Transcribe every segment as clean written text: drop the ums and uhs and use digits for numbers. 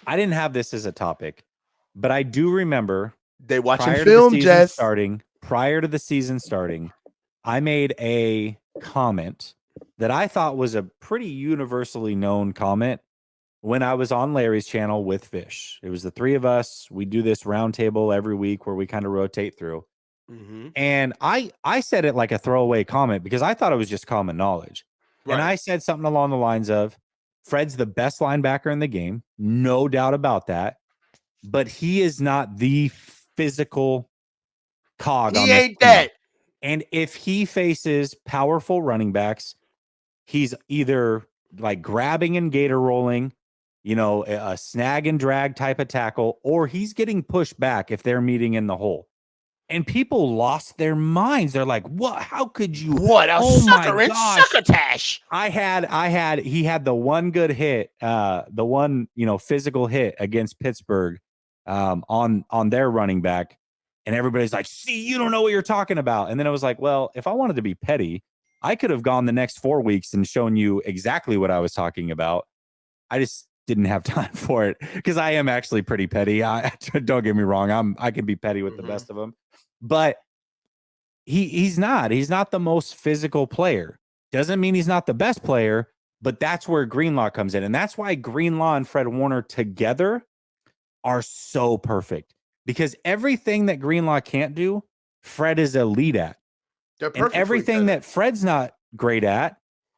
I didn't have this as a topic, but I do remember They watching prior to the film, season Jess. starting, I made a comment that I thought was a pretty universally known comment when I was on Larry's channel with Fish. It was the three of us. We do this roundtable every week where we kind of rotate through. Mm-hmm. And I said it like a throwaway comment because I thought it was just common knowledge. Right. And I said something along the lines of, Fred's the best linebacker in the game, no doubt about that. But he is not the physical cog on He this ain't team. that. And if he faces powerful running backs, he's either like grabbing and gator rolling, a snag and drag type of tackle, or he's getting pushed back if they're meeting in the hole. And people lost their minds. They're like, "What? How could you? What a Oh my sucker and gosh!" succotash. He had the one good hit, the one physical hit against Pittsburgh, on their running back, and everybody's like, "See, you don't know what you're talking about." And then it was like, well, if I wanted to be petty, I could have gone the next 4 weeks and shown you exactly what I was talking about. I just didn't have time for it because I am actually pretty petty. Don't get me wrong. I can be petty with the best of them, but he's not the most physical player. Doesn't mean he's not the best player, but that's where Greenlaw comes in. And that's why Greenlaw and Fred Warner together are so perfect, because everything that Greenlaw can't do, Fred is elite at. They're perfect. And everything that Fred's not great at,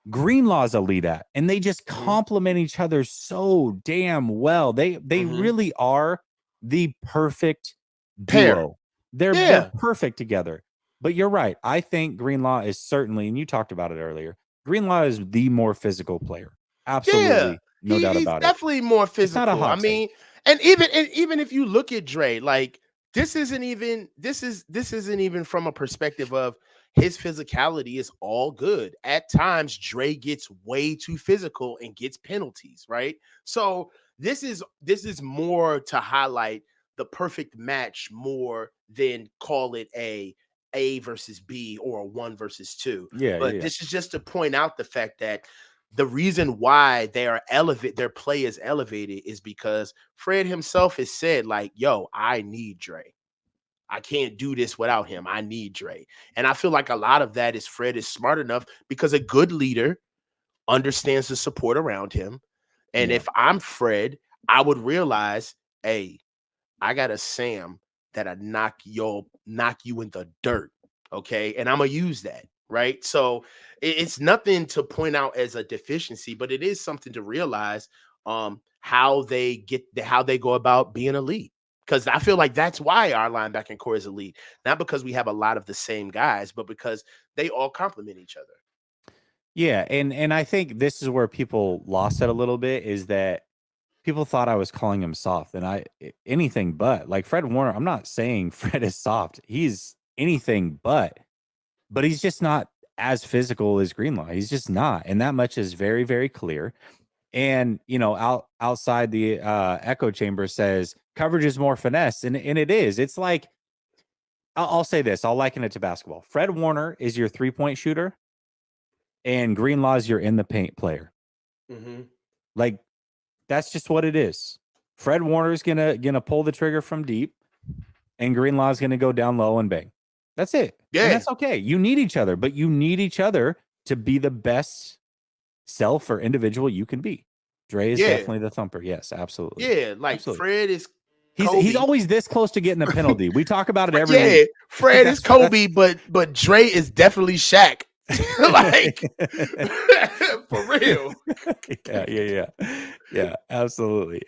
Greenlaw's elite at. And they just complement each other so damn well. They really are the perfect duo. They're perfect together. But you're right. I think Greenlaw is certainly, and you talked about it earlier, Greenlaw is the more physical player. Absolutely. No doubt about it. He's definitely more physical. It's not a hot take. And even if you look at Dre, like this isn't even from a perspective of his physicality is all good. At times, Dre gets way too physical and gets penalties, right? So this is more to highlight the perfect match more than call it a versus B or a 1 versus 2. This is just to point out the fact that the reason why their play is elevated is because Fred himself has said, like, yo, I need Dre. I can't do this without him. I need Dre. And I feel like a lot of that is Fred is smart enough because a good leader understands the support around him. And if I'm Fred, I would realize, hey, I got a Sam that'll knock you in the dirt. Okay. And I'm going to use that. Right. So it's nothing to point out as a deficiency, but it is something to realize how they go about being elite. Because I feel like that's why our linebacking core is elite, not because we have a lot of the same guys, but because they all complement each other. Yeah. And I think this is where people lost it a little bit, is that people thought I was calling him soft, and anything but. Like Fred Warner, I'm not saying Fred is soft. He's anything but he's just not as physical as Greenlaw. He's just not. And that much is very, very clear. And, outside the echo chamber says coverage is more finesse. And it is. It's like, I'll say this. I'll liken it to basketball. Fred Warner is your 3-point shooter, and Greenlaw is your in the paint player. Like, that's just what it is. Fred Warner is gonna pull the trigger from deep, and Greenlaw is gonna go down low and bang. That's it. Yeah, and that's okay. You need each other, but you need each other to be the best self or individual you can be. Dre is definitely the thumper. Yes, absolutely. Yeah, like absolutely. Fred is. He's always this close to getting a penalty. We talk about it every week. Fred is Kobe, but Dre is definitely Shaq. Like for real. Yeah, absolutely.